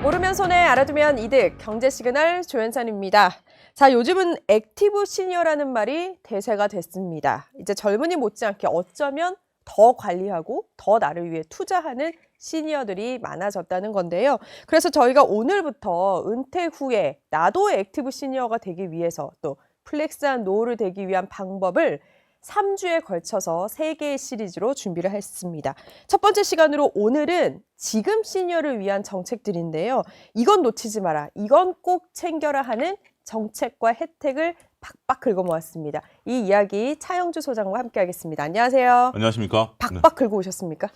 모르면 손해, 알아두면 이득. 경제 시그널 조연선입니다. 자, 요즘은 액티브 시니어라는 말이 대세가 됐습니다. 이제 젊은이 못지않게 어쩌면 더 관리하고 더 나를 위해 투자하는 시니어들이 많아졌다는 건데요. 그래서 저희가 오늘부터 은퇴 후에 나도 액티브 시니어가 되기 위해서 또 플렉스한 노후를 되기 위한 방법을 3주에 걸쳐서 3개의 시리즈로 준비를 했습니다. 첫 번째 시간으로 오늘은 지금 시니어를 위한 정책들인데요. 이건 놓치지 마라. 이건 꼭 챙겨라 하는 정책과 혜택을 팍팍 긁어모았습니다. 이 이야기 차영주 소장과 함께하겠습니다. 안녕하세요. 안녕하십니까? 팍팍 긁어 오셨습니까?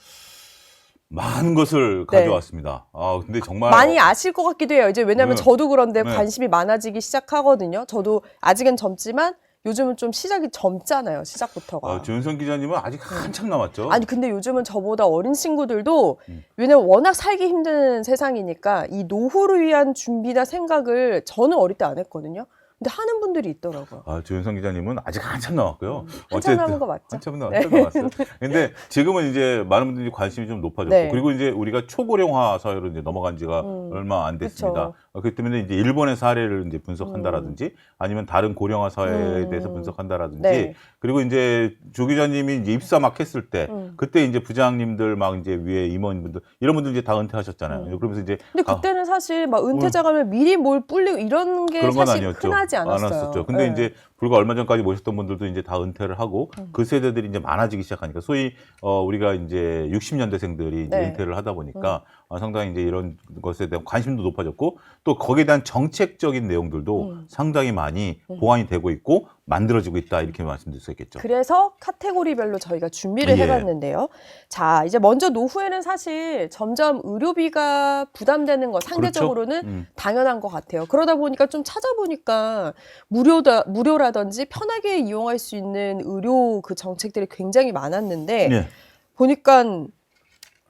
많은 것을 가져왔습니다. 근데 정말 많이 아실 것 같기도 해요. 이제 왜냐하면 네. 저도 그런데 네. 관심이 많아지기 시작하거든요. 저도 아직은 젊지만 요즘은 좀 시작이 젊잖아요. 시작부터가. 조윤선 기자님은 아직 한참 남았죠. 아니 근데 요즘은 저보다 어린 친구들도 왜냐면 워낙 살기 힘든 세상이니까 이 노후를 위한 준비나 생각을 저는 어릴 때 안 했거든요. 근데 하는 분들이 있더라고요. 조윤선 기자님은 아직 한참 남았고요. 한참 남은 거 맞죠? 한참 남았어요. 근데 지금은 이제 많은 분들이 관심이 좀 높아졌고, 네. 그리고 이제 우리가 초고령화 사회로 이제 넘어간 지가 얼마 안 됐습니다. 그렇기 때문에 이제 일본의 사례를 이제 분석한다라든지, 아니면 다른 고령화 사회에 대해서 분석한다라든지, 네. 그리고 이제 조 기자님이 이제 입사 막 했을 때, 그때 이제 부장님들 막 이제 위에 임원분들, 이런 분들 이제 다 은퇴하셨잖아요. 그러면서 이제. 근데 그때는 사실 막 은퇴자 가면 미리 뭘 불리고 이런 게 그런 건 사실 아니었죠. 흔하지 않았어요. 않았었죠. 근데 네. 이제 불과 얼마 전까지 모셨던 분들도 이제 다 은퇴를 하고 그 세대들이 이제 많아지기 시작하니까 소위 우리가 이제 60년대생들이 이제 네. 은퇴를 하다 보니까 상당히 이제 이런 것에 대한 관심도 높아졌고 또 거기에 대한 정책적인 내용들도 상당히 많이 보완이 되고 있고 만들어지고 있다 이렇게 말씀드릴 수 있겠죠. 그래서 카테고리별로 저희가 준비를 예. 해봤는데요. 자, 이제 먼저 노후에는 사실 점점 의료비가 부담되는 거 상대적으로는 그렇죠? 당연한 것 같아요. 그러다 보니까 좀 찾아보니까 무료라든지 편하게 이용할 수 있는 의료 그 정책들이 굉장히 많았는데 예. 보니까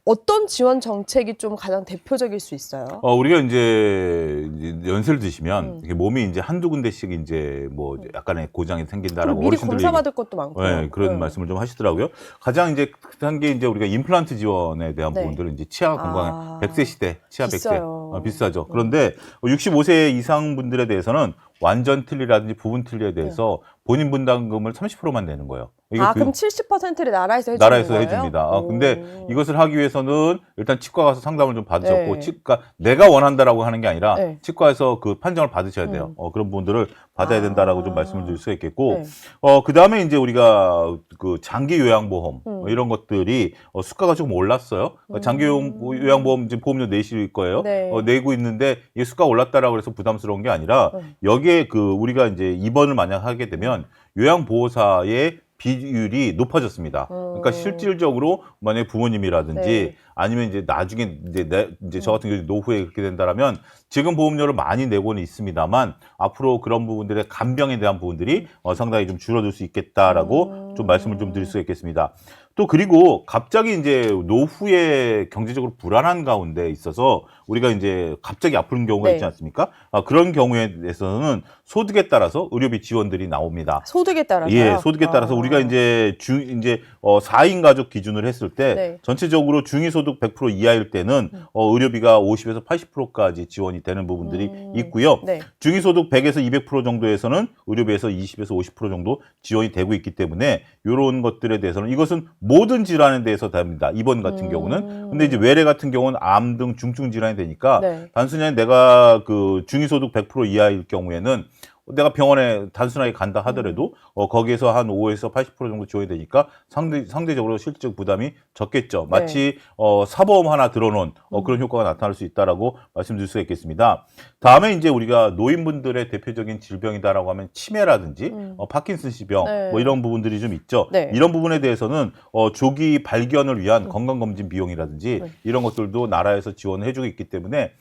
어떤 지원 정책이 좀 가장 대표적일 수 있어요? 우리가 이제 연세를 드시면 이게 몸이 이제 한두 군데씩 이제 뭐 약간의 고장이 그리고 생긴다라고 미리 어르신들이 검사 받을 것도 많고요. 네, 그런 말씀을 좀 하시더라고요. 가장 이제 한 게 이제 우리가 임플란트 지원에 대한 네. 부분들은 이제 치아 건강에 100세 시대, 치아 100세 비싸요. 비싸죠. 그런데 65세 이상 분들에 대해서는 완전 틀니라든지 부분 틀니에 대해서 본인 분담금을 30%만 내는 거예요. 그럼 70%를 나라에서 해주는 나라에서 거예요? 해줍니다. 근데 이것을 하기 위해서는 일단 치과 가서 상담을 좀 받으셨고, 네. 치과, 내가 원한다라고 하는 게 아니라, 네. 치과에서 그 판정을 받으셔야 돼요. 그런 부분들을 받아야 된다라고 좀 말씀을 드릴 수 있겠고, 네. 그 다음에 이제 우리가 그 장기 요양보험, 이런 것들이 수가가 조금 올랐어요. 장기 요양보험 이제 보험료 내실 거예요. 네. 내고 있는데, 이게 수가가 올랐다라고 해서 부담스러운 게 아니라, 여기에 그 우리가 이제 입원을 만약 하게 되면, 요양보호사의 비율이 높아졌습니다. 그러니까 실질적으로 만약에 부모님이라든지 네. 아니면 이제 나중에 이제 저 같은 경우 노후에 그렇게 된다라면 지금 보험료를 많이 내고는 있습니다만 앞으로 그런 부분들의 간병에 대한 부분들이 상당히 좀 줄어들 수 있겠다라고 좀 말씀을 좀 드릴 수 있겠습니다. 또 그리고 갑자기 이제 노후에 경제적으로 불안한 가운데 있어서 우리가 이제 갑자기 아픈 경우가 네. 있지 않습니까? 그런 경우에 대해서는 소득에 따라서 의료비 지원들이 나옵니다. 소득에 따라서요? 예, 소득에 따라서 우리가 이제 4인 가족 기준을 했을 때 네. 전체적으로 중위소득 100% 이하일 때는 의료비가 50에서 80%까지 지원이 되는 부분들이 있고요. 네. 중위소득 100에서 200% 정도에서는 의료비에서 20에서 50% 정도 지원이 되고 있기 때문에 이런 것들에 대해서는 이것은 모든 질환에 대해서 됩니다. 입원 같은 경우는. 근데 이제 외래 같은 경우는 암 등 중증 질환이 되니까 네. 단순히 내가 그 중위소득 100% 이하일 경우에는 내가 병원에 단순하게 간다 하더라도 거기에서 한 5에서 80% 정도 지원이 되니까 상대적으로 실질적 부담이 적겠죠. 마치 사보험 하나 들어놓은 그런 효과가 나타날 수 있다라고 말씀드릴 수가 있겠습니다. 다음에 이제 우리가 노인분들의 대표적인 질병이다라고 하면 치매라든지 파킨슨씨병 네. 뭐 이런 부분들이 좀 있죠. 네. 이런 부분에 대해서는 조기 발견을 위한 건강검진 비용이라든지 이런 것들도 나라에서 지원을 해주고 있기 때문에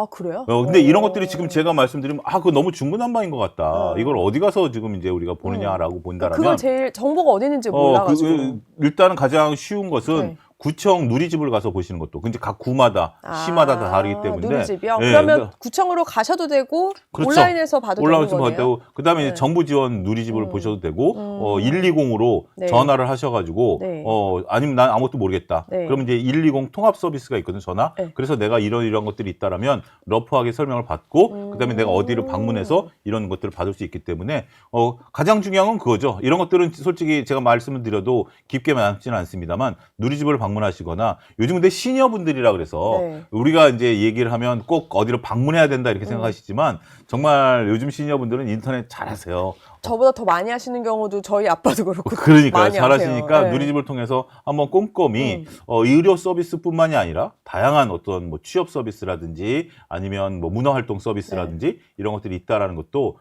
그래요? 근데 이런 것들이 지금 제가 말씀드리면 그거 너무 중구난방인 것 같다. 이걸 어디 가서 지금 이제 우리가 보느냐라고 본다라면 그걸 제일 정보가 어디 있는지 몰라가지고 일단은 가장 쉬운 것은 네. 구청 누리집을 가서 보시는 것도 근데 각 구마다 시마다 다 다르기 때문에 누리집이요? 예, 그러면 그러니까 구청으로 가셔도 되고 그렇죠. 온라인에서 봐도 되는 올라오면서 거네요. 봐도 그다음에 이제 네. 정부 지원 누리집을 보셔도 되고 120으로 네. 전화를 하셔가지고 네. 아니면 난 아무것도 모르겠다. 네. 그러면 이제 120 통합 서비스가 있거든 전화. 네. 그래서 내가 이런 것들이 있다라면 러프하게 설명을 받고 그다음에 내가 어디를 방문해서 이런 것들을 받을 수 있기 때문에 가장 중요한 건 그거죠. 이런 것들은 솔직히 제가 말씀을 드려도 깊게 남지는 않습니다만 누리집을 방문하시거나 요즘 근데 시니어분들이라 그래서 네. 우리가 이제 얘기를 하면 꼭 어디로 방문해야 된다 이렇게 생각하시지만 정말 요즘 시니어분들은 인터넷 잘하세요. 저보다 더 많이 하시는 경우도 저희 아빠도 그렇고 그러니까요. 많이 잘하시니까 하세요. 네. 누리집을 통해서 한번 꼼꼼히 의료 서비스뿐만이 아니라 다양한 어떤 뭐 취업 서비스라든지 아니면 뭐 문화활동 서비스라든지 이런 것들이 있다라는 것도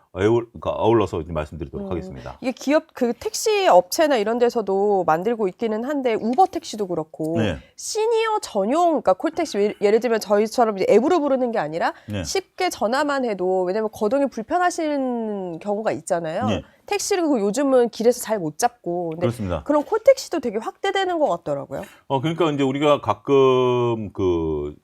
어울러서 말씀드리도록 하겠습니다. 이게 기업 그 택시 업체나 이런 데서도 만들고 있기는 한데 우버 택시도 그렇고 네. 시니어 전용 그러니까 콜택시 예를 들면 저희처럼 이제 앱으로 부르는 게 아니라 네. 쉽게 전화만 해도 왜냐면 거동이 불편하신 경우가 있잖아요. 네. 택시를 요즘은 길에서 잘 못 잡고 근데 그렇습니다. 그런 콜택시도 되게 확대되는 것 같더라고요. 그러니까 이제 우리가 가끔 그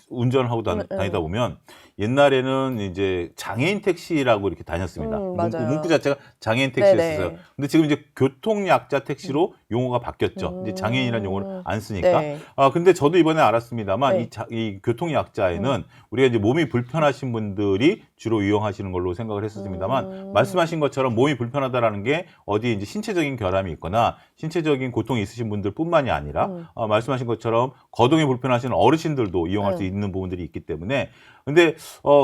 운전을 하고 다니다 보면 옛날에는 이제 장애인 택시라고 이렇게 다녔습니다. 맞아요. 문구 자체가 장애인 택시였어요. 근데 지금 이제 교통약자 택시로 용어가 바뀌었죠. 이제 장애인이라는 용어를 안 쓰니까. 네. 근데 저도 이번에 알았습니다만 네. 이 교통약자에는 우리가 이제 몸이 불편하신 분들이 주로 이용하시는 걸로 생각을 했었습니다만 말씀하신 것처럼 몸이 불편하다라는 게 어디 이제 신체적인 결함이 있거나 신체적인 고통이 있으신 분들뿐만이 아니라 말씀하신 것처럼 거동이 불편하신 어르신들도 이용할 수 있는 부분들이 있기 때문에 근데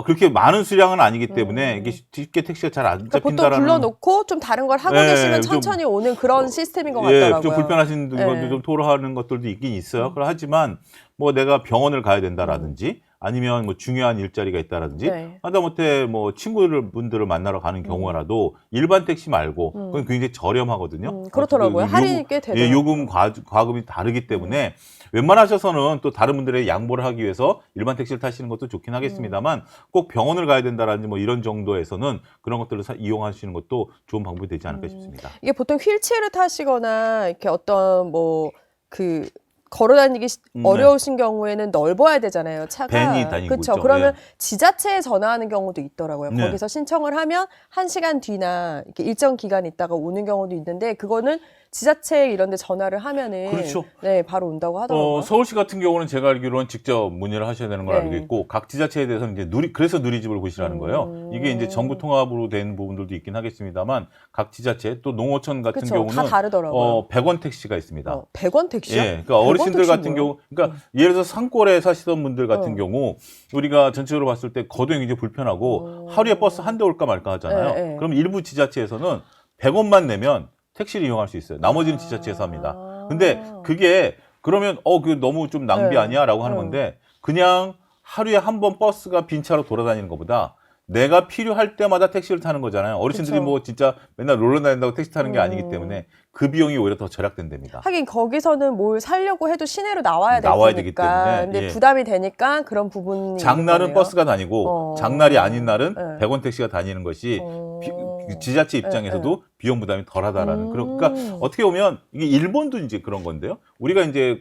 그렇게 많은 수량은 아니기 때문에 이게 쉽게 택시가 잘 안 그러니까 보통 잡힌다라는 불러놓고 좀 다른 걸 하고 네, 계시면 좀- 천천히 오는 그런 시스템인 것 같더라고요. 좀 불편하신 분들 네. 좀 토로하는 것들도 있긴 있어요. 하지만 뭐 내가 병원을 가야 된다라든지 아니면 뭐 중요한 일자리가 있다라든지 네. 하다못해 뭐 친구분들을 만나러 가는 경우라도 일반 택시 말고 그건 굉장히 저렴하거든요. 그렇더라고요. 할인이 꽤 되더라고요. 요금 과금이 다르기 때문에 웬만하셔서는 또 다른 분들의 양보를 하기 위해서 일반 택시를 타시는 것도 좋긴 하겠습니다만 꼭 병원을 가야 된다라든지 뭐 이런 정도에서는 그런 것들을 이용하시는 것도 좋은 방법이 되지 않을까 싶습니다. 이게 보통 휠체어를 타시거나 이렇게 어떤 뭐 그 걸어 다니기 어려우신 경우에는 넓어야 되잖아요. 차가. 밴이 다니고 그렇죠. 있죠. 그러면 예. 지자체에 전화하는 경우도 있더라고요. 네. 거기서 신청을 하면 1시간 뒤나 이렇게 일정 기간 있다가 오는 경우도 있는데 그거는 지자체 이런 데 전화를 하면은 그렇죠. 네, 바로 온다고 하더라고요. 서울시 같은 경우는 제가 알기로는 직접 문의를 하셔야 되는 걸 네. 알고 있고 각 지자체에 대해서는 이제 그래서 누리집을 보시라는 거예요. 이게 이제 정부 통합으로 된 부분들도 있긴 하겠습니다만 각 지자체 또 농어촌 같은 그쵸, 경우는 다 다르더라고요. 100원 택시가 있습니다. 100원 택시요? 예, 그러니까 어르신들 100원 같은 택시 경우, 그러니까 예를 들어서 산골에 사시던 분들 같은 어. 경우 우리가 전체적으로 봤을 때 거동이 굉장히 불편하고 하루에 버스 한 대 올까 말까 하잖아요. 네, 네. 그럼 일부 지자체에서는 100원만 내면 택시를 이용할 수 있어요. 나머지는 지자체에서 합니다. 근데 그게 그러면 그 너무 좀 낭비 네. 아니야라고 하는 건데 그냥 하루에 한 번 버스가 빈 차로 돌아다니는 것보다 내가 필요할 때마다 택시를 타는 거잖아요. 어르신들이 그쵸. 뭐 진짜 맨날 놀러 다닌다고 택시 타는 게 아니기 때문에 그 비용이 오히려 더 절약된답니다. 하긴 거기서는 뭘 살려고 해도 시내로 나와야 나와야 되니까. 되기 때문에, 근데 예. 부담이 되니까 그런 부분이 장날은 있는 거네요. 버스가 다니고 장날이 아닌 날은 네. 100원 택시가 다니는 것이 지자체 입장에서도 비용 부담이 덜하다라는 그러니까 어떻게 보면 이게 일본도 이제 그런 건데요. 우리가 이제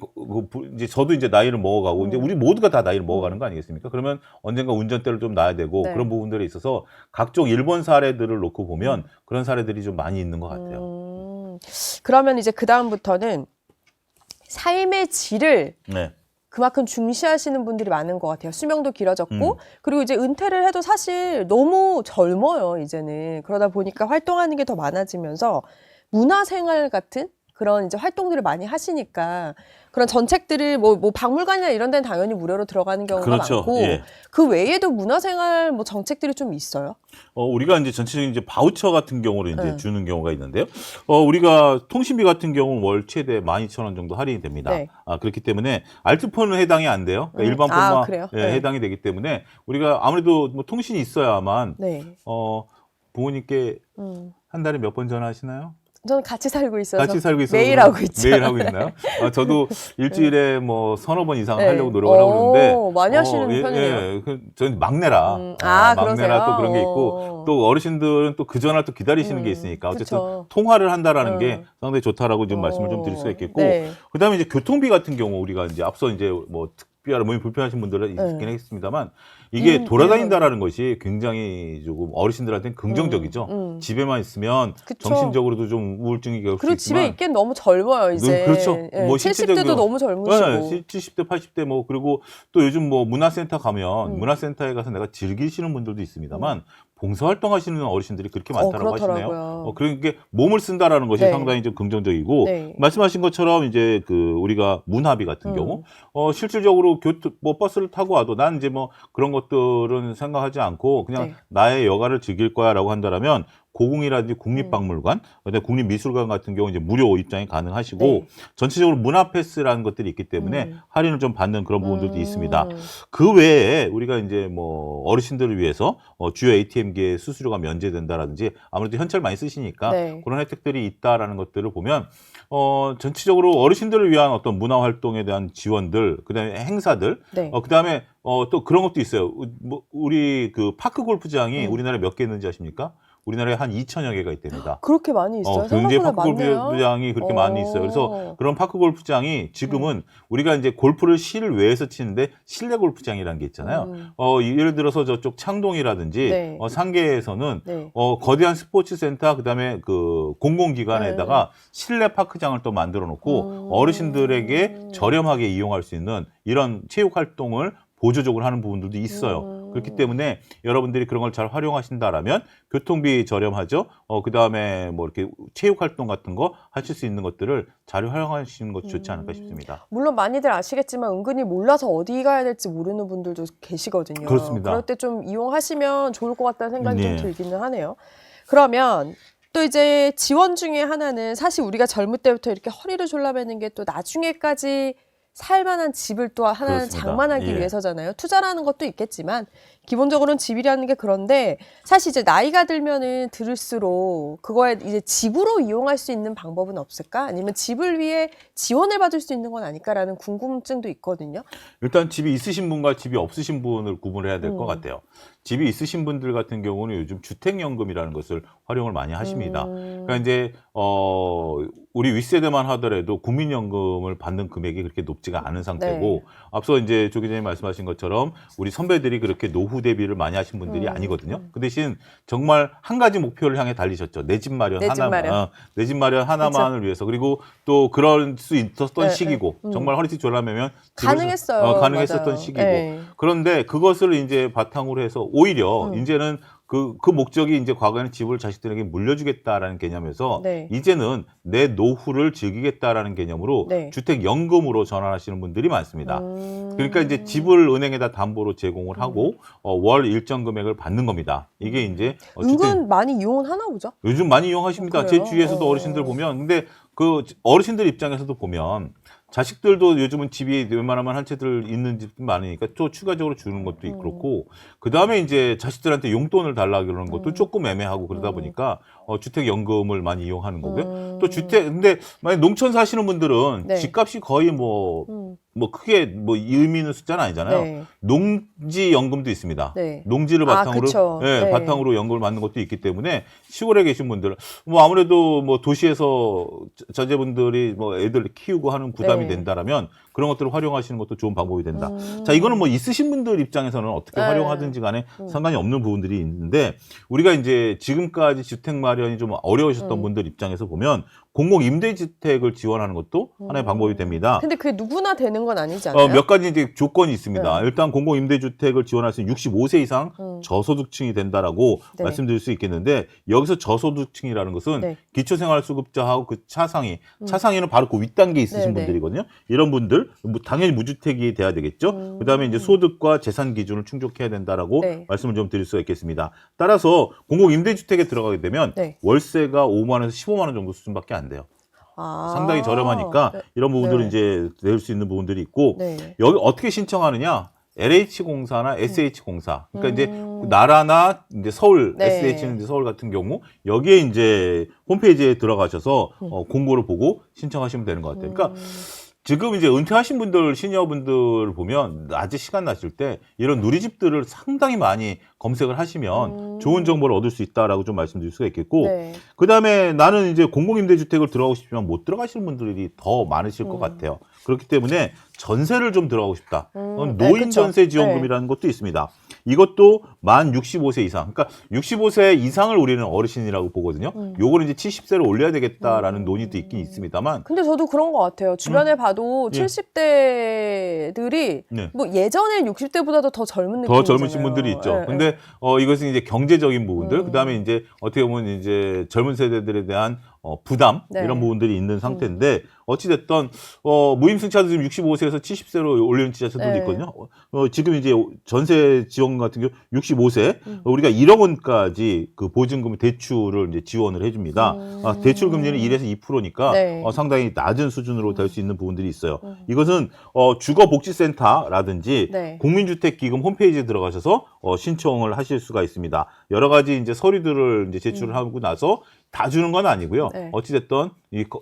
이제 저도 이제 나이를 먹어가고 이제 우리 모두가 다 나이를 먹어가는 거 아니겠습니까? 그러면 언젠가 운전대를 좀 놔야 되고 네. 그런 부분들에 있어서 각종 일본 사례들을 놓고 보면 그런 사례들이 좀 많이 있는 것 같아요. 그러면 이제 그 다음부터는 삶의 질을 네. 그만큼 중시하시는 분들이 많은 것 같아요. 수명도 길어졌고 그리고 이제 은퇴를 해도 사실 너무 젊어요. 이제는 그러다 보니까 활동하는 게 더 많아지면서 문화생활 같은 그런 이제 활동들을 많이 하시니까 그런 전책들을 뭐 박물관이나 이런 데는 당연히 무료로 들어가는 경우가 그렇죠. 많고 예. 그 외에도 문화생활 뭐 정책들이 좀 있어요. 우리가 이제 전체적인 이제 바우처 같은 경우로 이제 네. 주는 경우가 있는데요. 우리가 통신비 같은 경우는 월 최대 12,000원 정도 할인이 됩니다. 네. 그렇기 때문에 알트폰은 해당이 안 돼요. 그러니까 일반 폰만 그래요? 예, 네. 해당이 되기 때문에 우리가 아무래도 뭐 통신이 있어야만 네. 부모님께 음. 한 달에 몇 번 전화하시나요? 저는 같이 살고 있어서 같이 살고 있어서 매일 하고 있죠. 매일 하고 있나요? 저도 일주일에 뭐 서너 번 이상 네. 하려고 노력을 하고 그러는데 많이 하시는 예, 편이네요. 예. 저는 막내라. 막내라 그러세요? 또 그런 게 있고 또 어르신들은 또 그 전화 또 기다리시는 게 있으니까 어쨌든 그쵸. 통화를 한다라는 게 상당히 좋다라고 좀 말씀을 좀 드릴 수가 있겠고 네. 그다음에 이제 교통비 같은 경우 우리가 이제 앞서 이제 뭐 특별한 몸이 불편하신 분들은 있긴 했습니다만 이게 돌아다닌다라는 것이 굉장히 조금 어르신들한테는 긍정적이죠. 집에만 있으면 그쵸. 정신적으로도 좀 우울증이 올 수 그리고 있지만 집에 있기엔 너무 젊어요, 이제. 그렇죠. 예, 뭐 70대도 너무 젊으시고. 네, 70대, 80대 뭐 그리고 또 요즘 뭐 문화센터 가면 문화센터에 가서 내가 즐기시는 분들도 있습니다만 봉사활동 하시는 어르신들이 그렇게 많다라고 하시네요. 그렇더라고요. 그러니까 몸을 쓴다라는 것이 네. 상당히 좀 긍정적이고 네. 말씀하신 것처럼 이제 그 우리가 문화비 같은 경우 실질적으로 뭐 버스를 타고 와도 난 이제 뭐 그런 것들은 생각하지 않고 그냥 네. 나의 여가를 즐길 거야라고 한다라면 고궁이라든지 국립박물관, 그다음에 국립미술관 같은 경우 이제 무료 입장이 가능하시고 네. 전체적으로 문화 패스라는 것들이 있기 때문에 할인을 좀 받는 그런 부분들도 있습니다. 음. 그 외에 우리가 이제 뭐 어르신들을 위해서 주요 ATM기의 수수료가 면제된다라든지 아무래도 현찰 많이 쓰시니까 네. 그런 혜택들이 있다라는 것들을 보면 전체적으로 어르신들을 위한 어떤 문화 활동에 대한 지원들, 그다음에 행사들, 네. 그다음에 또 그런 것도 있어요. 우리 그 파크 골프장이 우리나라에 몇 개 있는지 아십니까? 우리나라에 한 2천여 개가 있답니다. 그렇게 많이 있어요? 굉장히 생각보다 파크 많네요. 골프장이 그렇게 많이 있어요. 그래서 그런 파크 골프장이 지금은 우리가 이제 골프를 실외에서 치는데 실내 골프장이라는 게 있잖아요. 예를 들어서 저쪽 창동이라든지 네. 상계에서는 네. 거대한 스포츠 센터 그다음에 그 공공기관에다가 실내 파크장을 또 만들어 놓고 어르신들에게 저렴하게 이용할 수 있는 이런 체육 활동을 보조적으로 하는 부분들도 있어요. 그렇기 때문에 여러분들이 그런 걸 잘 활용하신다라면 교통비 저렴하죠. 그다음에 뭐 이렇게 체육 활동 같은 거 하실 수 있는 것들을 잘 활용하시는 것이 좋지 않을까 싶습니다. 물론 많이들 아시겠지만 은근히 몰라서 어디 가야 될지 모르는 분들도 계시거든요. 그렇습니다. 그럴 때 좀 이용하시면 좋을 것 같다는 생각이 네. 좀 들기는 하네요. 그러면 또 이제 지원 중에 하나는 사실 우리가 젊을 때부터 이렇게 허리를 졸라매는 게 또 나중에까지 살만한 집을 또 하나는 그렇습니다. 장만하기 예. 위해서잖아요. 투자라는 것도 있겠지만 기본적으로는 집이라는 게 그런데 사실 이제 나이가 들면은 들을수록 그거에 이제 집으로 이용할 수 있는 방법은 없을까? 아니면 집을 위해 지원을 받을 수 있는 건 아닐까라는 궁금증도 있거든요. 일단 집이 있으신 분과 집이 없으신 분을 구분해야 될 것 같아요. 집이 있으신 분들 같은 경우는 요즘 주택연금이라는 것을 활용을 많이 하십니다. 그러니까 이제 우리 윗세대만 하더라도 국민연금을 받는 금액이 그렇게 높지가 않은 상태고 네. 앞서 이제 조 기자님 말씀하신 것처럼 우리 선배들이 그렇게 노후 대비를 많이 하신 분들이 아니거든요. 그 대신 정말 한 가지 목표를 향해 달리셨죠. 내 집 마련 내 집 하나만, 마련. 내 집 마련 하나만을 위해서 그리고 또 그럴 수 있었던 네, 시기고 정말 허리띠 졸라매면 가능했어요. 가능했었던 맞아요. 시기고 네. 그런데 그것을 이제 바탕으로 해서 오히려 이제는 그 목적이 이제 과거에는 집을 자식들에게 물려주겠다라는 개념에서 네. 이제는 내 노후를 즐기겠다라는 개념으로 네. 주택연금으로 전환하시는 분들이 많습니다. 그러니까 이제 집을 은행에다 담보로 제공을 하고 월 일정 금액을 받는 겁니다. 이게 이제 은근 많이 이용하나 보죠. 요즘 많이 이용하십니다. 제 그래요? 주위에서도 어르신들 보면 근데 그 어르신들 입장에서도 보면 자식들도 요즘은 집이 웬만하면 한 채들 있는 집도 많으니까 또 추가적으로 주는 것도 그렇고 그다음에 이제 자식들한테 용돈을 달라 그러는 것도 조금 애매하고 그러다 보니까 주택연금을 많이 이용하는 거고요. 또 근데 만약 농촌 사시는 분들은 네. 집값이 거의 뭐 크게 뭐 의미 있는 숫자는 아니잖아요. 네. 농지연금도 있습니다. 네. 농지를 아, 바탕으로 그쵸. 예, 네. 바탕으로 연금을 받는 것도 있기 때문에 시골에 계신 분들 뭐 아무래도 뭐 도시에서 자제분들이 뭐 애들 키우고 하는 부담이 네. 된다라면 그런 것들을 활용하시는 것도 좋은 방법이 된다. 자, 이거는 뭐 있으신 분들 입장에서는 어떻게 네. 활용하든지 간에 상관이 없는 부분들이 있는데 우리가 이제 지금까지 주택 마련이 좀 어려우셨던 분들 입장에서 보면 공공 임대주택을 지원하는 것도 하나의 방법이 됩니다. 근데 그게 누구나 되는 건 아니지 않아요? 몇 가지 이제 조건이 있습니다. 네. 일단 공공 임대주택을 지원할 수 있는 65세 이상 저소득층이 된다라고 네. 말씀드릴 수 있겠는데 여기서 저소득층이라는 것은 네. 기초생활수급자하고 그 차상위는 바로 그 윗단계에 있으신 네, 네. 분들이거든요. 이런 분들 당연히 무주택이 돼야 되겠죠. 그다음에 이제 소득과 재산 기준을 충족해야 된다라고 네. 말씀을 좀 드릴 수가 있겠습니다. 따라서 공공 임대주택에 들어가게 되면 네. 월세가 5만 원에서 15만 원 정도 수준밖에 안 돼요. 아. 상당히 저렴하니까 네. 이런 부분들은 네. 이제 낼 수 있는 부분들이 있고 네. 여기 어떻게 신청하느냐? LH공사나 SH공사, 그러니까 이제 나라나 이제 서울, 네. SH는 이제 서울 같은 경우 여기에 이제 홈페이지에 들어가셔서 공고를 보고 신청하시면 되는 것 같아요. 그러니까 지금 이제 은퇴하신 분들, 시니어분들 보면 낮에 시간 나실 때 이런 누리집들을 상당히 많이 검색을 하시면 좋은 정보를 얻을 수 있다라고 좀 말씀드릴 수가 있겠고, 네. 그 다음에 나는 이제 공공임대주택을 들어가고 싶지만 못 들어가시는 분들이 더 많으실 것 같아요. 그렇기 때문에 전세를 좀 들어가고 싶다. 노인 그쵸. 전세 지원금이라는 것도 있습니다. 이것도 만 65세 이상, 그러니까 65세 이상을 우리는 어르신이라고 보거든요. 요거는 이제 70세로 올려야 되겠다라는 논의도 있긴 있습니다만, 근데 저도 그런 것 같아요. 주변에 봐도 예. 70대들이 네. 뭐 예전에 60대보다도 더 젊은 더 느낌이잖아요. 젊으신 분들이 있죠. 예, 근데 이것은 이제 경제적인 부분들, 그다음에 이제 어떻게 보면 이제 젊은 세대들에 대한 부담 네. 이런 부분들이 있는 상태인데 어찌 됐든 무임승차도 지금 65세에서 70세로 올리는 지자체들도 네. 있거든요. 지금 이제 전세 지원 같은 경우 65세 우리가 1억 원까지 그 보증금 대출을 이제 지원을 해줍니다. 대출 금리는 1에서 2%니까 네. 상당히 낮은 수준으로 될 수 있는 부분들이 있어요. 이것은 주거복지센터라든지 네. 국민주택기금 홈페이지에 들어가셔서 신청을 하실 수가 있습니다. 여러 가지 이제 서류들을 이제 제출을 하고 나서 다 주는 건 아니고요. 네. 어찌됐든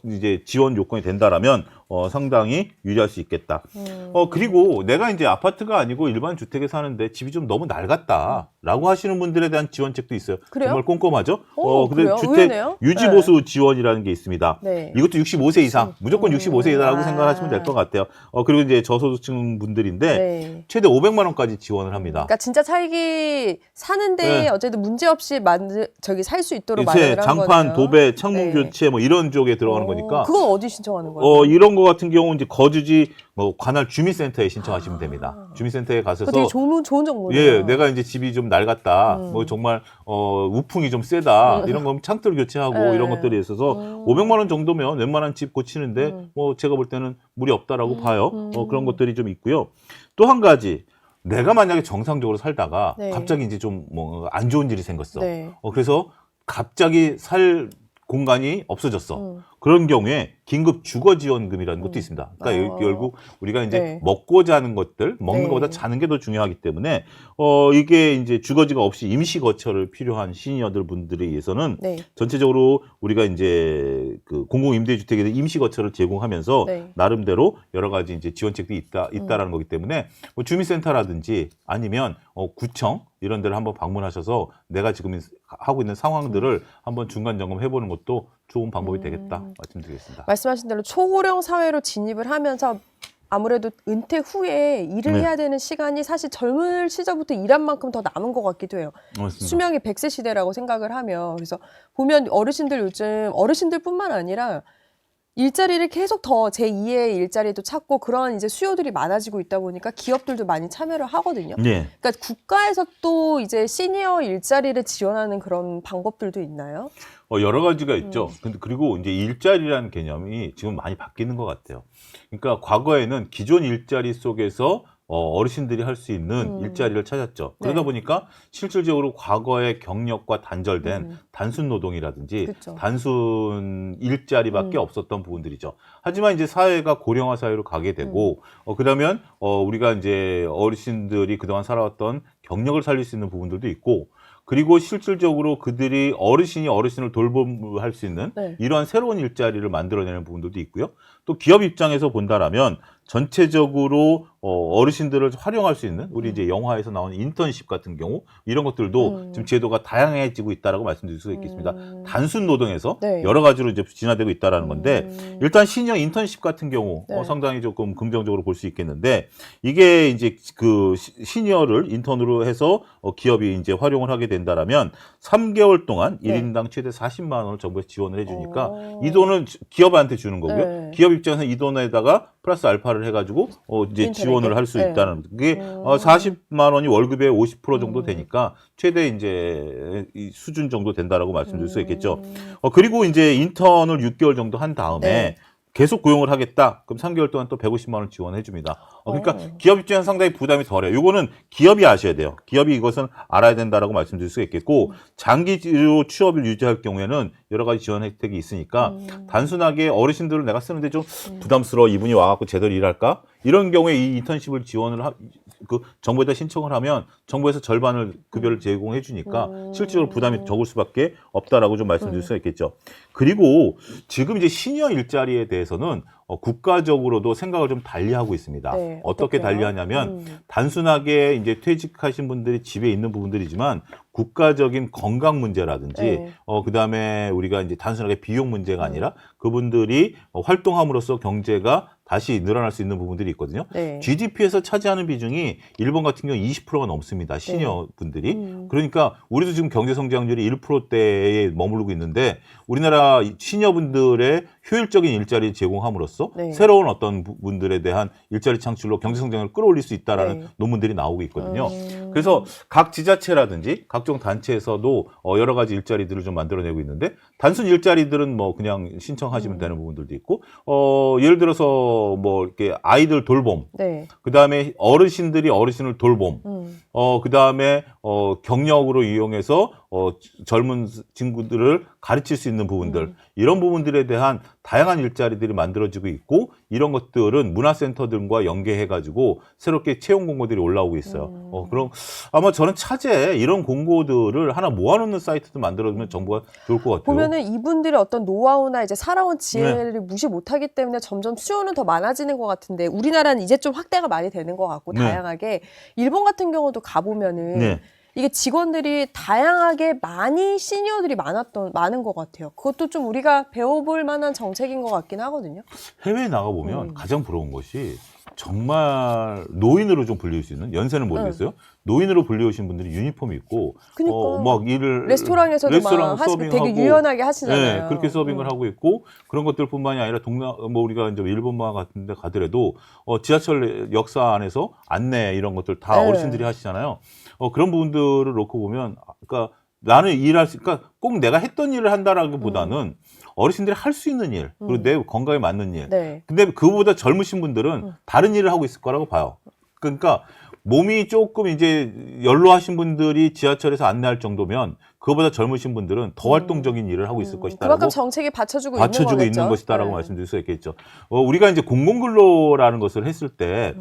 이제 지원 요건이 된다라면 상당히 유리할 수 있겠다. 그리고 내가 이제 아파트가 아니고 일반 주택에 사는데 집이 좀 너무 낡았다라고 하시는 분들에 대한 지원책도 있어요. 그래요? 정말 꼼꼼하죠. 오, 근데 그래요? 주택 의외네요. 유지보수 지원이라는 게 있습니다. 네. 이것도 65세 이상, 무조건 65세 이상이라고 아. 생각하시면 될 것 같아요. 그리고 이제 저소득층 분들인데 네. 최대 500만 원까지 지원을 합니다. 그러니까 진짜 살기 사는데 네. 어쨌든 문제 없이 살 수 있도록 이제 마련을 한 장판, 거네요. 도배, 창문 네. 교체 뭐 이런 쪽에 들어가는 거니까 그건 어디 신청하는 거예요? 이런 거 같은 경우 이제 거주지 뭐 관할 주민센터에 신청하시면 됩니다. 주민센터에 가셔서 그거 되게 좋은 정보네요. 예, 내가 이제 집이 좀 낡았다. 뭐 정말 우풍이 좀 세다. 이런 거면 창틀 교체하고 네. 이런 것들이 있어서 500만 원 정도면 웬만한 집 고치는데 뭐 제가 볼 때는 무리 없다라고 봐요. 그런 것들이 좀 있고요. 또 한 가지 내가 만약에 정상적으로 살다가 네. 갑자기 이제 좀 뭐 안 좋은 일이 생겼어. 네. 그래서 갑자기 살 공간이 없어졌어. 그런 경우에 긴급 주거지원금이라는 것도 있습니다. 그러니까 결국 우리가 이제 네. 먹고 자는 것들, 먹는 네. 것보다 자는 게 더 중요하기 때문에 이게 이제 주거지가 없이 임시 거처를 필요한 시니어들 분들에 의해서는 네. 전체적으로 우리가 이제 그 공공임대주택에 대한 임시 거처를 제공하면서 네. 나름대로 여러 가지 이제 지원책도 있다라는 거기 때문에 뭐 주민센터라든지 아니면 구청 이런 데를 한번 방문하셔서 내가 지금 하고 있는 상황들을 한번 중간 점검해 보는 것도 좋은 방법이 되겠다 말씀드리겠습니다. 말씀하신 대로 초고령 사회로 진입을 하면서 아무래도 은퇴 후에 일을 네. 해야 되는 시간이 사실 젊은 시절부터 일한 만큼 더 남은 것 같기도 해요. 맞습니다. 수명이 100세 시대라고 생각을 하면 그래서 보면 어르신들 요즘 어르신들뿐만 아니라 일자리를 계속 더 제2의 일자리도 찾고 그런 이제 수요들이 많아지고 있다 보니까 기업들도 많이 참여를 하거든요. 네. 그러니까 국가에서 또 이제 시니어 일자리를 지원하는 그런 방법들도 있나요? 여러 가지가 있죠. 근데 그리고 이제 일자리라는 개념이 지금 많이 바뀌는 것 같아요. 그러니까 과거에는 기존 일자리 속에서 어르신들이 할 수 있는 일자리를 찾았죠. 그러다 네. 보니까 실질적으로 과거의 경력과 단절된 단순 노동이라든지 그쵸. 단순 일자리밖에 없었던 부분들이죠. 하지만 이제 사회가 고령화 사회로 가게 되고 그러면 우리가 이제 어르신들이 그동안 살아왔던 경력을 살릴 수 있는 부분들도 있고 그리고 실질적으로 그들이 어르신을 돌봄할 수 있는 네. 이러한 새로운 일자리를 만들어내는 부분들도 있고요. 또 기업 입장에서 본다라면 전체적으로 어르신들을 활용할 수 있는 우리 이제 영화에서 나오는 인턴십 같은 경우 이런 것들도 지금 제도가 다양해지고 있다라고 말씀드릴 수가 있겠습니다. 단순 노동에서 네. 여러 가지로 이제 진화되고 있다라는 건데 일단 시니어 인턴십 같은 경우 네. 상당히 조금 긍정적으로 볼 수 있겠는데 이게 이제 그 시니어를 인턴으로 해서 기업이 이제 활용을 하게 된다라면 3개월 동안 네. 1인당 최대 40만 원을 정부에서 지원을 해주니까 이 돈은 기업한테 주는 거고요. 네. 기업 입장에서 이 돈에다가 플러스 알파를 해가지고 이제 인턴에게? 지원을 할 수 네. 있다는 그게 40만 원이 월급의 50% 정도 되니까 최대 이제 이 수준 정도 된다라고 말씀드릴 수 있겠죠. 그리고 이제 인턴을 6개월 정도 한 다음에 네. 계속 고용을 하겠다. 그럼 3개월 동안 또 150만 원 지원해 줍니다. 그러니까 기업 입장에서 상당히 부담이 덜해요. 이거는 기업이 아셔야 돼요. 기업이 이것은 알아야 된다라고 말씀드릴 수가 있겠고 장기로 취업을 유지할 경우에는 여러 가지 지원 혜택이 있으니까 단순하게 어르신들을 내가 쓰는데 좀 부담스러워 이분이 와갖고 제대로 일할까? 이런 경우에 이 인턴십을 지원을 그 정부에다 신청을 하면 정부에서 절반을 급여를 제공해 주니까 실질적으로 부담이 적을 수밖에 없다라고 좀 말씀드릴 수가 있겠죠. 그리고 지금 이제 시니어 일자리에 대해서는 국가적으로도 생각을 좀 달리하고 있습니다. 네, 어떻게 어떡해요? 달리하냐면 단순하게 이제 퇴직하신 분들이 집에 있는 부분들이지만 국가적인 건강 문제라든지 네. 그다음에 우리가 이제 단순하게 비용 문제가 아니라 그분들이 활동함으로써 경제가 다시 늘어날 수 있는 부분들이 있거든요. 네. GDP에서 차지하는 비중이 일본 같은 경우 20%가 넘습니다. 시니어 분들이. 그러니까 우리도 지금 경제 성장률이 1%대에 머무르고 있는데 우리나라 시니어 분들의 효율적인 일자리 제공함으로써 네. 새로운 어떤 분들에 대한 일자리 창출로 경제 성장을 끌어올릴 수 있다라는 네. 논문들이 나오고 있거든요. 그래서 각 지자체라든지 각종 단체에서도 여러 가지 일자리들을 좀 만들어내고 있는데 단순 일자리들은 뭐 그냥 신청하시면 되는 부분들도 있고 예를 들어서 뭐 이렇게 아이들 돌봄, 네. 그다음에 어르신들이 어르신을 돌봄, 그다음에 경력으로 이용해서 젊은 친구들을 가르칠 수 있는 부분들 이런 부분들에 대한 다양한 일자리들이 만들어지고 있고 이런 것들은 문화센터들과 연계해가지고 새롭게 채용 공고들이 올라오고 있어요. 그럼 아마 저는 차제에 이런 공고들을 하나 모아놓는 사이트도 만들어주면 정부가 좋을 것 같아요. 보면은 이분들의 어떤 노하우나 이제 살아온 지혜를 무시 못하기 때문에 점점 수요는 더 많아지는 것 같은데 우리나라는 이제 좀 확대가 많이 되는 것 같고 네. 다양하게 일본 같은 경우도 가보면은 네. 이게 직원들이 다양하게 시니어들이 많은 것 같아요. 그것도 좀 우리가 배워볼 만한 정책인 것 같긴 하거든요. 해외에 나가보면 가장 부러운 것이 정말 노인으로 좀 불릴 수 있는 연세는 모르겠어요. 노인으로 불리우신 분들이 유니폼 입고 그러니까 막 일을 레스토랑에서도 레스토랑 막 되게 서빙하고 유연하게 하시잖아요. 네, 그렇게 서빙을 하고 있고 그런 것들뿐만이 아니라 뭐 우리가 이제 일본만 같은데 가더라도 지하철 역사 안에서 안내 이런 것들 다 네. 어르신들이 하시잖아요. 그런 부분들을 놓고 보면 그러니까 나는 그러니까 꼭 내가 했던 일을 한다라기보다는 어르신들이 할 수 있는 일, 그리고 내 건강에 맞는 일. 네. 근데 그거보다 젊으신 분들은 다른 일을 하고 있을 거라고 봐요. 그러니까 몸이 조금 이제 연로하신 분들이 지하철에서 안내할 정도면 그거보다 젊으신 분들은 더 활동적인 일을 하고 있을 것이다라고 그만큼 정책이 받쳐주고 있는 것이다라고 네. 말씀드릴 수 있겠죠. 우리가 이제 공공근로라는 것을 했을 때,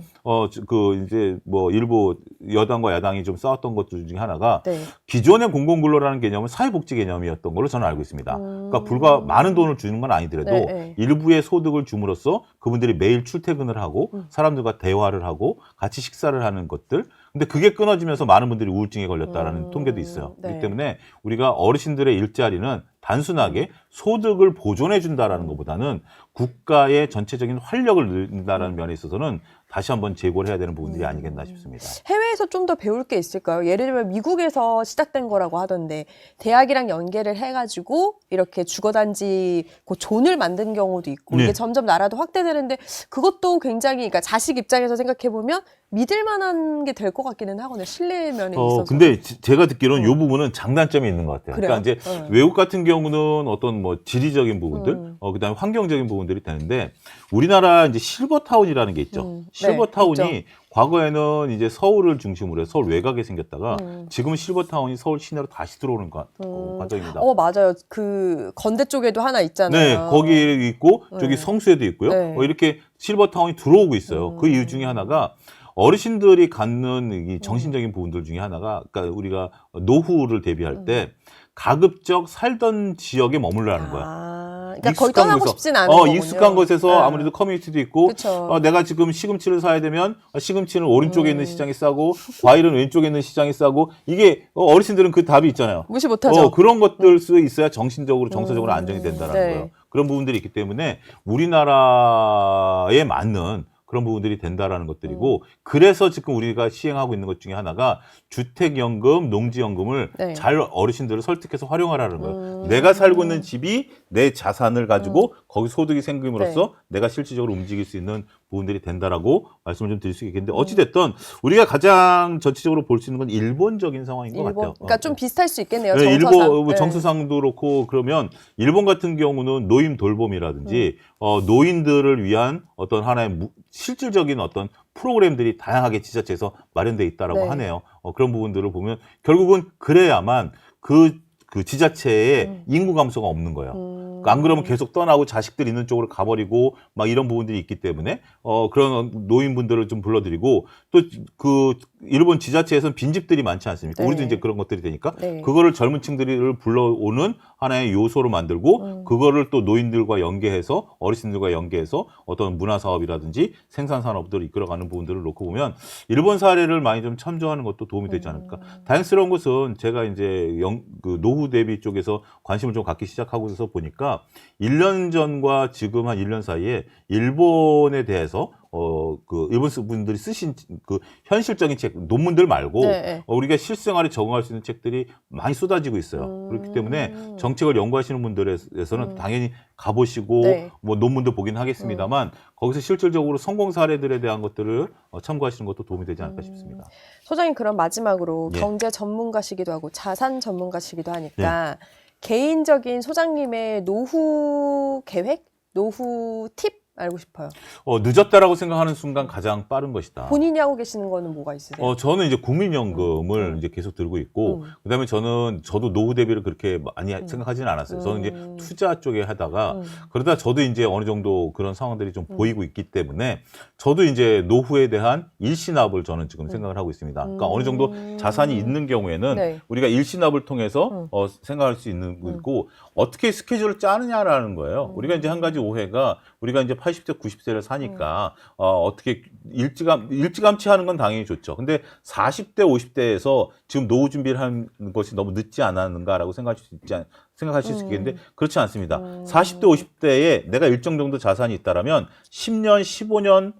이제 뭐 일부 여당과 야당이 좀 싸웠던 것들 중에 하나가 네. 기존의 공공근로라는 개념은 사회복지 개념이었던 걸로 저는 알고 있습니다. 그러니까 불과 많은 돈을 주는 건 아니더라도 네, 네. 일부의 소득을 줌으로써 그분들이 매일 출퇴근을 하고 사람들과 대화를 하고 같이 식사를 하는 것들. 근데 그게 끊어지면서 많은 분들이 우울증에 걸렸다라는 통계도 있어요. 네. 그렇기 때문에 우리가 어르신들의 일자리는 단순하게 소득을 보존해 준다라는 것보다는 국가의 전체적인 활력을 늘린다라는 면에 있어서는 다시 한번 재고를 해야 되는 부분들이 아니겠나 싶습니다. 해외에서 좀 더 배울 게 있을까요? 예를 들면 미국에서 시작된 거라고 하던데 대학이랑 연계를 해가지고 이렇게 주거단지 그 존을 만든 경우도 있고 네. 이게 점점 나라도 확대되는데 그것도 굉장히 그러니까 자식 입장에서 생각해 보면 믿을 만한 게 될 것 같기는 하거든요. 신뢰 면에 있어서. 근데 제가 듣기로는 이 부분은 장단점이 있는 것 같아요. 그래요? 그러니까 이제 외국 같은 경우는 어떤 뭐 지리적인 부분들, 그다음에 환경적인 부분들이 되는데 우리나라 이제 실버타운이라는 게 있죠. 실버타운이 네, 과거에는 이제 서울을 중심으로 해서 서울 외곽에 생겼다가 지금은 실버타운이 서울 시내로 다시 들어오는 과정입니다. 맞아요. 그 건대 쪽에도 하나 있잖아요. 네, 거기 있고 저기 성수에도 있고요. 네. 이렇게 실버타운이 들어오고 있어요. 그 이유 중에 하나가 어르신들이 갖는 이 정신적인 부분들 중에 하나가, 그러니까 우리가 노후를 대비할 때 가급적 살던 지역에 머물러라는 거야. 그러니까 거기 떠나고 싶진 않은 거군요. 익숙한 곳에서 아무래도 커뮤니티도 있고, 그쵸. 내가 지금 시금치를 사야 되면 시금치는 오른쪽에 있는 시장이 싸고, 과일은 왼쪽에 있는 시장이 싸고, 이게 어르신들은 그 답이 있잖아요. 무시 못하죠. 그런 것들 수 있어야 정신적으로 정서적으로 안정이 된다는 네. 거예요. 그런 부분들이 있기 때문에 우리나라에 맞는 그런 부분들이 된다라는 것들이고, 그래서 지금 우리가 시행하고 있는 것 중에 하나가 주택연금, 농지연금을 네. 잘 어르신들을 설득해서 활용하라는 거예요. 내가 살고 있는 집이 내 자산을 가지고 거기 소득이 생김으로써 내가 실질적으로 움직일 수 있는 부분들이 된다라고 말씀을 좀 드릴 수 있겠는데, 어찌됐든 우리가 가장 전체적으로 볼 수 있는 건 일본적인 상황인 것 같아요. 그러니까 좀 비슷할 수 있겠네요. 네, 정서상. 일본 정서상도 그렇고, 그러면 일본 같은 경우는 노인 돌봄이라든지 노인들을 위한 어떤 하나의 실질적인 어떤 프로그램들이 다양하게 지자체에서 마련돼 있다라고 네. 하네요. 그런 부분들을 보면 결국은 그래야만 그 지자체에 인구 감소가 없는 거예요. 안 그러면 계속 떠나고 자식들 있는 쪽으로 가버리고 막 이런 부분들이 있기 때문에 그런 노인분들을 좀 불러드리고 또 그 일본 지자체에서는 빈집들이 많지 않습니까? 네. 우리도 이제 그런 것들이 되니까 네. 그거를 젊은 층들을 불러오는 하나의 요소로 만들고 그거를 또 노인들과 연계해서 어르신들과 연계해서 어떤 문화 사업이라든지 생산 산업들을 이끌어가는 부분들을 놓고 보면 일본 사례를 많이 좀 참조하는 것도 도움이 되지 않을까. 다행스러운 것은 제가 이제 그 노후 대비 쪽에서 관심을 좀 갖기 시작하고서 보니까 1년 전과 지금 한 1년 사이에 일본에 대해서 그 일본 분들이 쓰신 그 현실적인 책 논문들 말고 네. 우리가 실생활에 적응할 수 있는 책들이 많이 쏟아지고 있어요. 그렇기 때문에 정책을 연구하시는 분들에서는 당연히 가보시고 네. 뭐 논문도 보긴 하겠습니다만 거기서 실질적으로 성공 사례들에 대한 것들을 참고하시는 것도 도움이 되지 않을까 싶습니다. 소장님 그럼 마지막으로 예. 경제 전문가시기도 하고 자산 전문가시기도 하니까 개인적인 소장님의 노후 계획, 노후 팁 알고 싶어요. 늦었다라고 생각하는 순간 가장 빠른 것이다. 본인이 하고 계시는 거는 뭐가 있으세요? 저는 이제 국민연금을 이제 계속 들고 있고, 그다음에 저도 노후 대비를 그렇게 많이 생각하지는 않았어요. 저는 이제 투자 쪽에 하다가, 그러다 저도 이제 어느 정도 그런 상황들이 좀 보이고 있기 때문에, 저도 이제 노후에 대한 일시납을 저는 지금 생각을 하고 있습니다. 그러니까 어느 정도 자산이 있는 경우에는 네. 우리가 일시납을 통해서 생각할 수 있는 거고, 어떻게 스케줄을 짜느냐라는 거예요. 우리가 이제 한 가지 오해가, 우리가 이제 80대, 90세를 사니까, 어떻게 일찌감치 하는 건 당연히 좋죠. 근데 40대, 50대에서 지금 노후 준비를 하는 것이 너무 늦지 않았는가라고 생각하실 수 있겠는데, 그렇지 않습니다. 40대, 50대에 내가 일정 정도 자산이 있다라면 10년, 15년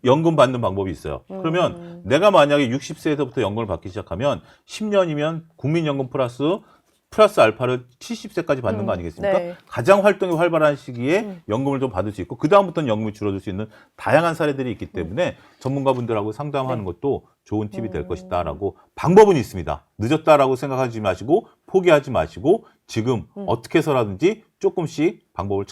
연금 받는 방법이 있어요. 그러면 내가 만약에 60세에서부터 연금을 받기 시작하면 10년이면 국민연금 플러스 알파를 70세까지 받는 거 아니겠습니까? 네. 가장 활동이 활발한 시기에 연금을 좀 받을 수 있고 그다음부터는 연금이 줄어들 수 있는 다양한 사례들이 있기 때문에 전문가분들하고 상담하는 것도 좋은 팁이 될 것이다라고 방법은 있습니다. 늦었다라고 생각하지 마시고 포기하지 마시고 지금 어떻게 해서라든지 조금씩 방법을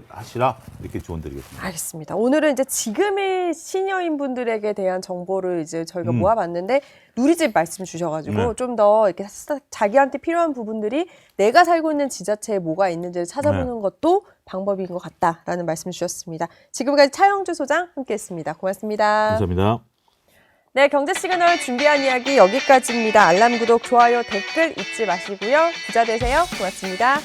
하시라 이렇게 조언드리겠습니다. 알겠습니다. 오늘은 이제 지금의 시니어인 분들에게 대한 정보를 이제 저희가 모아봤는데 누리집 말씀 주셔가지고 좀 더 이렇게 자기한테 필요한 부분들이 내가 살고 있는 지자체에 뭐가 있는지를 찾아보는 것도 방법인 것 같다라는 말씀 주셨습니다. 지금까지 차영주 소장 함께했습니다. 고맙습니다. 감사합니다. 네, 경제 시그널 준비한 이야기 여기까지입니다. 알람 구독, 좋아요, 댓글 잊지 마시고요. 부자 되세요. 고맙습니다.